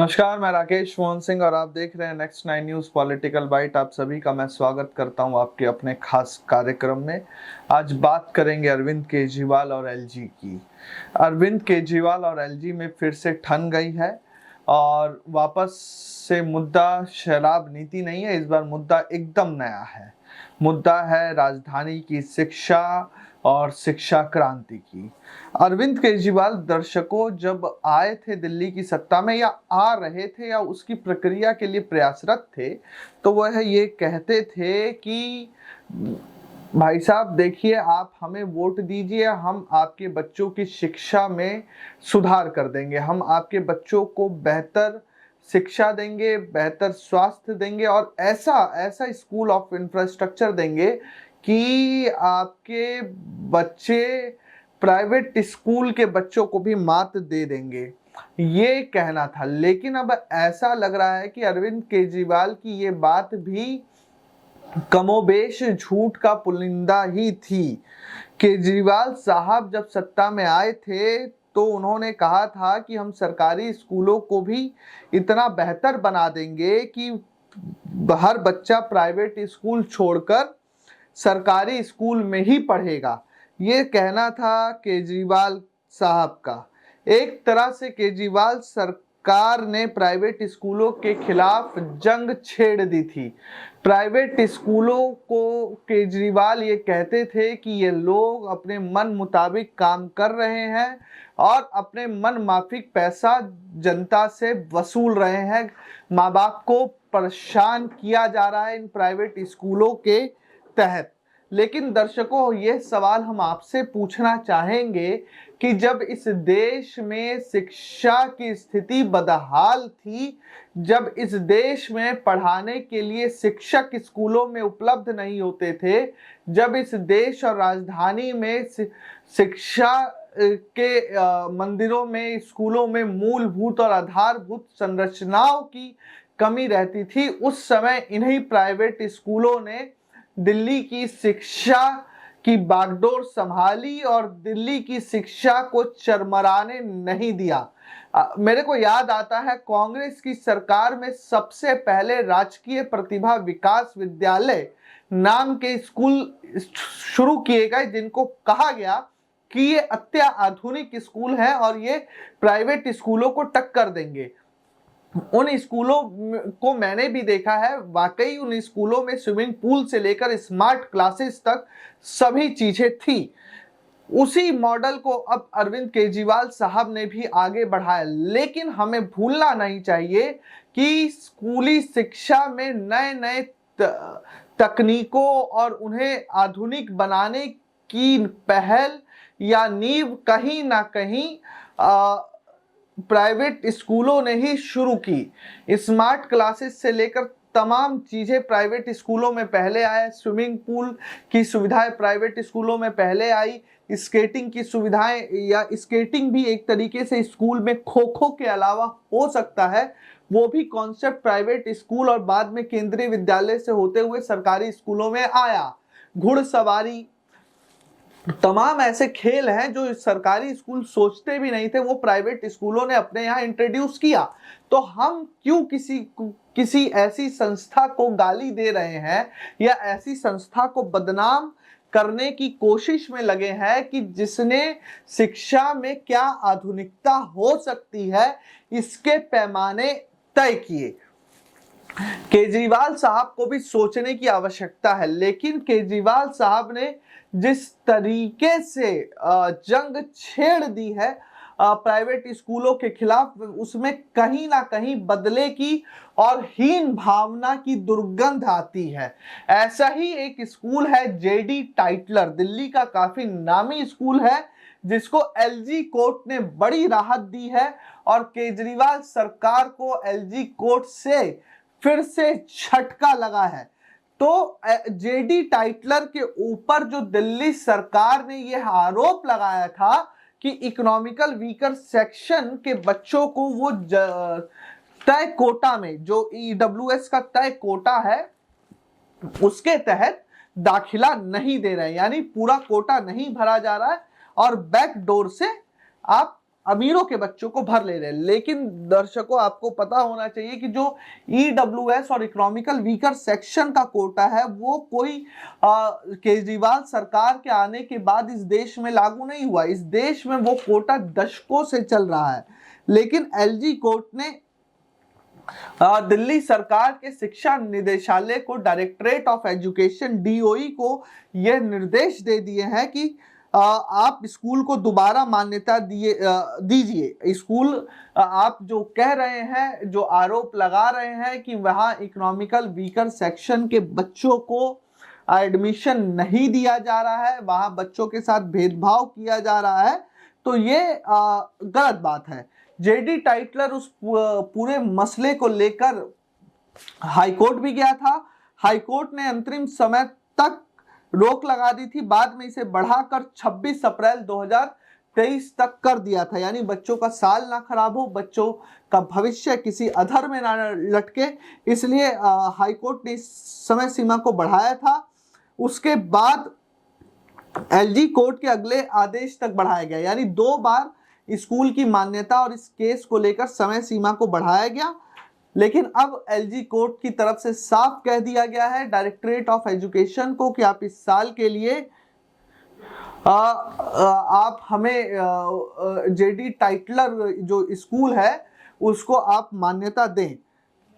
नमस्कार, मैं राकेश मोहन सिंह और आप देख रहे हैं नेक्स्ट 9 न्यूज़ पॉलिटिकल बाइट। आप सभी का मैं स्वागत करता हूं आपके अपने खास कार्यक्रम में। आज बात करेंगे अरविंद केजरीवाल और एलजी की। अरविंद केजरीवाल और एलजी में फिर से ठन गई है और वापस से मुद्दा शराब नीति नहीं है, इस बार मुद्दा एकदम नया है। मुद्दा है राजधानी की शिक्षा और शिक्षा क्रांति की। अरविंद केजरीवाल दर्शकों जब आए थे दिल्ली की सत्ता में या आ रहे थे या उसकी प्रक्रिया के लिए प्रयासरत थे, तो वह ये कहते थे कि भाई साहब देखिए, आप हमें वोट दीजिए, हम आपके बच्चों की शिक्षा में सुधार कर देंगे, हम आपके बच्चों को बेहतर शिक्षा देंगे, बेहतर स्वास्थ्य देंगे और ऐसा ऐसा स्कूल ऑफ इंफ्रास्ट्रक्चर देंगे कि आपके बच्चे प्राइवेट स्कूल के बच्चों को भी मात दे देंगे, ये कहना था। लेकिन अब ऐसा लग रहा है कि अरविंद केजरीवाल की ये बात भी कमोबेश झूठ का पुलिंदा ही थी। केजरीवाल साहब जब सत्ता में आए थे तो उन्होंने कहा था कि हम सरकारी स्कूलों को भी इतना बेहतर बना देंगे कि हर बच्चा प्राइवेट स्कूल छोड़कर सरकारी स्कूल में ही पढ़ेगा। ये कहना था केजरीवाल साहब का। एक तरह से केजरीवाल सरकार ने प्राइवेट स्कूलों के खिलाफ जंग छेड़ दी थी। प्राइवेट स्कूलों को केजरीवाल ये कहते थे कि ये लोग अपने मन मुताबिक काम कर रहे हैं और अपने मन माफिक पैसा जनता से वसूल रहे हैं। माँ बाप को परेशान किया जा रहा है इन प्राइवेट स्कूलों के तहत। लेकिन दर्शकों, ये सवाल हम आपसे पूछना चाहेंगे कि जब इस देश में शिक्षा की स्थिति बदहाल थी, जब इस देश में पढ़ाने के लिए शिक्षक स्कूलों में उपलब्ध नहीं होते थे, जब इस देश और राजधानी में शिक्षा के मंदिरों में, स्कूलों में मूलभूत और आधारभूत संरचनाओं की कमी रहती थी, उस समय इन्हीं प्राइवेट स्कूलों ने दिल्ली की शिक्षा की बागडोर संभाली और दिल्ली की शिक्षा को चरमराने नहीं दिया। मेरे को याद आता है कांग्रेस की सरकार में सबसे पहले राजकीय प्रतिभा विकास विद्यालय नाम के स्कूल शुरू किए गए, जिनको कहा गया कि ये अत्याधुनिक स्कूल है और ये प्राइवेट स्कूलों को टक्कर देंगे। उन स्कूलों को मैंने भी देखा है, वाकई उन स्कूलों में स्विमिंग पूल से लेकर स्मार्ट क्लासेस तक सभी चीजें थी। उसी मॉडल को अब अरविंद केजरीवाल साहब ने भी आगे बढ़ाया। लेकिन हमें भूलना नहीं चाहिए कि स्कूली शिक्षा में नए नए तकनीकों और उन्हें आधुनिक बनाने की पहल या नींव कहीं ना कहीं प्राइवेट स्कूलों ने ही शुरू की। स्मार्ट क्लासेस से लेकर तमाम चीजें प्राइवेट स्कूलों में पहले आए। स्विमिंग पूल की सुविधाएं प्राइवेट स्कूलों में पहले आई। स्केटिंग की सुविधाएं, या स्केटिंग भी एक तरीके से स्कूल में खो खो के अलावा हो सकता है, वो भी कॉन्सेप्ट प्राइवेट स्कूल और बाद में केंद्रीय विद्यालय से होते हुए सरकारी स्कूलों में आया। घुड़सवारी, तमाम ऐसे खेल हैं जो सरकारी स्कूल सोचते भी नहीं थे, वो प्राइवेट स्कूलों ने अपने यहाँ इंट्रोड्यूस किया। तो हम क्यों किसी ऐसी संस्था को गाली दे रहे हैं या ऐसी संस्था को बदनाम करने की कोशिश में लगे हैं कि जिसने शिक्षा में क्या आधुनिकता हो सकती है इसके पैमाने तय किए। केजरीवाल साहब को भी सोचने की आवश्यकता है। लेकिन केजरीवाल साहब ने जिस तरीके से जंग छेड़ दी है प्राइवेट स्कूलों के खिलाफ, उसमें कहीं ना कहीं बदले की और हीन भावना की दुर्गंध आती है। ऐसा ही एक स्कूल है जेडी टाइटलर, दिल्ली का काफी नामी स्कूल है, जिसको एलजी कोर्ट ने बड़ी राहत दी है और केजरीवाल सरकार को एलजी कोर्ट से फिर से झटका लगा है। तो जेडी टाइटलर के ऊपर जो दिल्ली सरकार ने यह आरोप लगाया था कि इकोनॉमिकल वीकर सेक्शन के बच्चों को वो तय कोटा में, जो ईडब्ल्यूएस का तय कोटा है, उसके तहत दाखिला नहीं दे रहे हैं, यानी पूरा कोटा नहीं भरा जा रहा है और बैक डोर से आप अमीरों के बच्चों को भर ले रहे हैं। लेकिन दर्शकों, आपको पता होना चाहिए कि जो ईडब्ल्यूएस और इकोनॉमिकल वीकर सेक्शन का कोटा है वो कोई केजरीवाल सरकार के आने के बाद इस देश में लागू नहीं हुआ। इस देश में वो कोटा दशकों से चल रहा है। लेकिन एलजी कोर्ट ने दिल्ली सरकार के शिक्षा निदेशालय को, डायरेक्टरेट ऑफ एजुकेशन डीओई को यह निर्देश दे दिए हैं कि आप स्कूल को दोबारा मान्यता दीजिए। स्कूल आप जो कह रहे हैं, जो आरोप लगा रहे हैं कि वहां इकोनॉमिकल वीकर सेक्शन के बच्चों को एडमिशन नहीं दिया जा रहा है, वहां बच्चों के साथ भेदभाव किया जा रहा है, तो ये गलत बात है। जेडी टाइटलर उस पूरे मसले को लेकर हाईकोर्ट भी गया था। हाईकोर्ट ने अंतरिम समय तक रोक लगा दी थी, बाद में इसे बढ़ाकर 26 अप्रैल 2023 तक कर दिया था। यानी बच्चों का साल ना खराब हो, बच्चों का भविष्य किसी अधर में ना लटके, इसलिए हाईकोर्ट ने इस समय सीमा को बढ़ाया था। उसके बाद एलजी कोर्ट के अगले आदेश तक बढ़ाया गया, यानी 2 बार स्कूल की मान्यता और इस केस को लेकर समय सीमा को बढ़ाया गया। लेकिन अब एलजी कोर्ट की तरफ से साफ कह दिया गया है डायरेक्टरेट ऑफ एजुकेशन को कि आप इस साल के लिए आप हमें जेडी टाइटलर जो स्कूल है उसको आप मान्यता दें।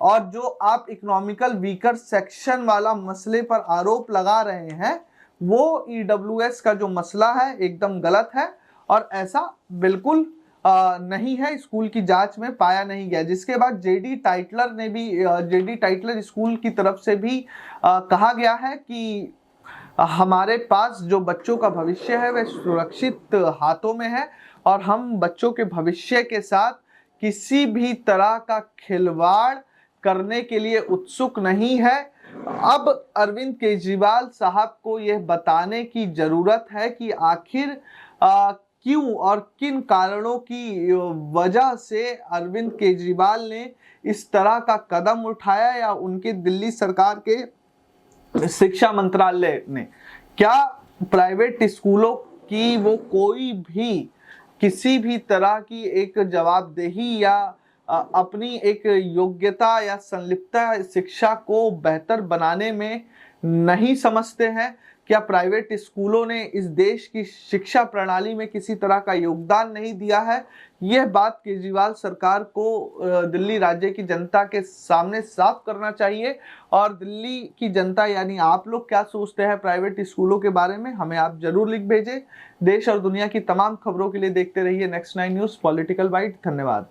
और जो आप इकोनॉमिकल वीकर सेक्शन वाला मसले पर आरोप लगा रहे हैं वो ईडब्ल्यूएस का जो मसला है एकदम गलत है और ऐसा बिल्कुल नहीं है, स्कूल की जांच में पाया नहीं गया। जिसके बाद जेडी टाइटलर स्कूल की तरफ से भी कहा गया है कि हमारे पास जो बच्चों का भविष्य है वह सुरक्षित हाथों में है और हम बच्चों के भविष्य के साथ किसी भी तरह का खिलवाड़ करने के लिए उत्सुक नहीं है। अब अरविंद केजरीवाल साहब को यह बताने की जरूरत है कि आखिर क्यों और किन कारणों की वजह से अरविंद केजरीवाल ने इस तरह का कदम उठाया या उनके दिल्ली सरकार के शिक्षा मंत्रालय ने। क्या प्राइवेट स्कूलों की वो कोई भी किसी भी तरह की एक जवाबदेही या अपनी एक योग्यता या संलिप्तता शिक्षा को बेहतर बनाने में नहीं समझते हैं? क्या प्राइवेट स्कूलों ने इस देश की शिक्षा प्रणाली में किसी तरह का योगदान नहीं दिया है? यह बात केजरीवाल सरकार को दिल्ली राज्य की जनता के सामने साफ करना चाहिए। और दिल्ली की जनता यानी आप लोग क्या सोचते हैं प्राइवेट स्कूलों के बारे में, हमें आप जरूर लिख भेजें। देश और दुनिया की तमाम खबरों के लिए देखते रहिए नेक्स्ट 9 न्यूज़ पॉलिटिकल बाइट। धन्यवाद।